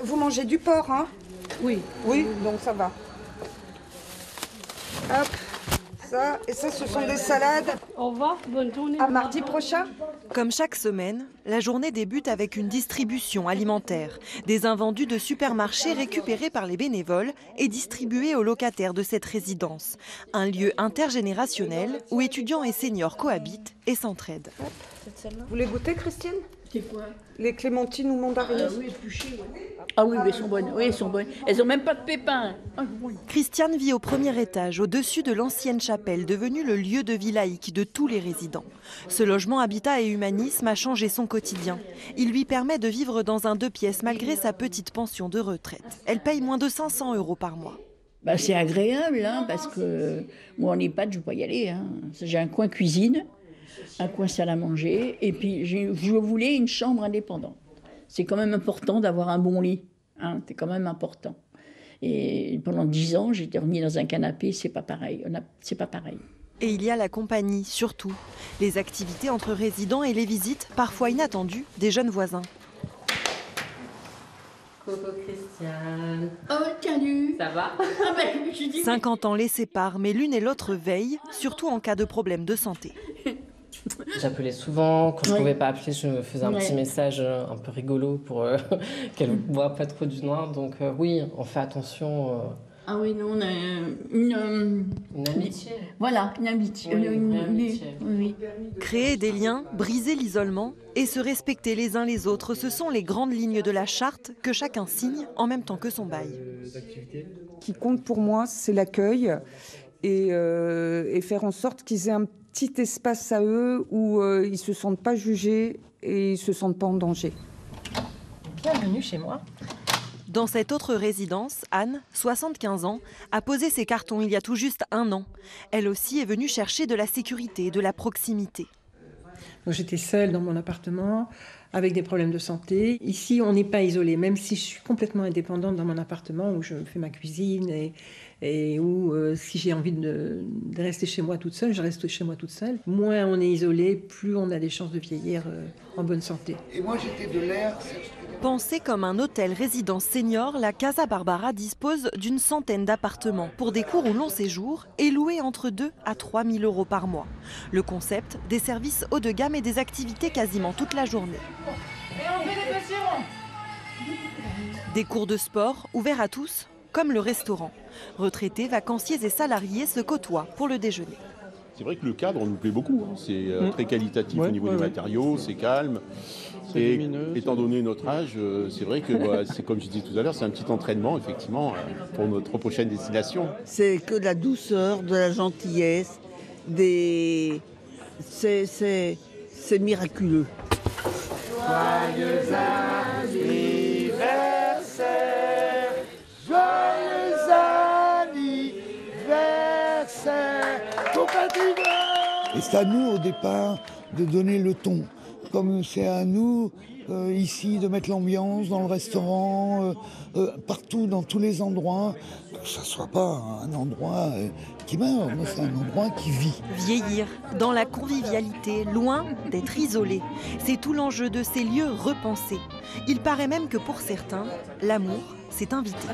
Vous mangez du porc, hein? Oui. Oui, donc ça va. Hop, ça. Et ça, ce sont des salades. Au revoir, bonne journée. À mardi prochain. Comme chaque semaine, la journée débute avec une distribution alimentaire. Des invendus de supermarchés récupérés par les bénévoles et distribués aux locataires de cette résidence. Un lieu intergénérationnel où étudiants et seniors cohabitent et s'entraident. Vous voulez goûter, Christiane? C'est quoi? Les clémentines ou mandarines? Oui, épluchées, ouais. Ah oui, elles sont bonnes. Oui, elles sont bonnes. Elles n'ont même pas de pépins. Ah, oui. Christiane vit au premier étage, au-dessus de l'ancienne chapelle, devenue le lieu de vie laïque de tous les résidents. Ce logement Habitat et Humanisme a changé son quotidien. Il lui permet de vivre dans un 2 pièces malgré sa petite pension de retraite. Elle paye moins de 500 € par mois. Bah, c'est agréable, hein, parce que moi en EHPAD, je ne veux pas y aller. Hein. J'ai un coin cuisine, un coin salle à manger, et puis je voulais une chambre indépendante. C'est quand même important d'avoir un bon lit, hein, c'est quand même important. Et pendant 10 ans, j'étais remis dans un canapé, c'est pas pareil. C'est pas pareil. Et il y a la compagnie, surtout. Les activités entre résidents et les visites, parfois inattendues, des jeunes voisins. Coucou Christiane. Oh, salut. Ça va? 50 ans les séparent, mais l'une et l'autre veillent, surtout en cas de problème de santé. J'appelais souvent, quand je ne pouvais pas appeler, je faisais un petit message un peu rigolo pour qu'elle ne voit pas trop du noir. Donc oui, on fait attention. Ah oui, nous on a une amitié. Voilà, une amitié. Oui, une amitié. Oui. Créer des liens, briser l'isolement et se respecter les uns les autres, ce sont les grandes lignes de la charte que chacun signe en même temps que son bail. Ce qui compte pour moi, c'est l'accueil et faire en sorte qu'ils aient un petit espace à eux où ils ne se sentent pas jugés et ils ne se sentent pas en danger. Bienvenue chez moi. Dans cette autre résidence, Anne, 75 ans, a posé ses cartons il y a tout juste 1 an. Elle aussi est venue chercher de la sécurité et de la proximité. J'étais seule dans mon appartement avec des problèmes de santé. Ici, on n'est pas isolé, même si je suis complètement indépendante dans mon appartement où je fais ma cuisine et où si j'ai envie de rester chez moi toute seule, je reste chez moi toute seule. Moins on est isolé, plus on a des chances de vieillir en bonne santé. Et moi, j'étais de l'air. Pensée comme un hôtel résidence senior, la Casa Barbara dispose d'une centaine d'appartements pour des courts ou longs séjours et loués entre 2 à 3 000 € par mois. Le concept, des services haut de gamme et des activités quasiment toute la journée. Des cours de sport ouverts à tous, comme le restaurant. Retraités, vacanciers et salariés se côtoient pour le déjeuner. C'est vrai que le cadre nous plaît beaucoup. Hein. C'est très qualitatif au niveau des matériaux, c'est calme. Et étant donné notre âge, c'est vrai que c'est comme je disais tout à l'heure, c'est un petit entraînement effectivement pour notre prochaine destination. C'est que de la douceur, de la gentillesse, c'est miraculeux. Joyeux anniversaire, joyeux anniversaire, Et c'est à nous au départ de donner le ton. Comme c'est à nous, ici, de mettre l'ambiance dans le restaurant, partout, dans tous les endroits, que ça ne soit pas un endroit qui meurt, mais c'est un endroit qui vit. Vieillir, dans la convivialité, loin d'être isolé. C'est tout l'enjeu de ces lieux repensés. Il paraît même que pour certains, l'amour s'est invité.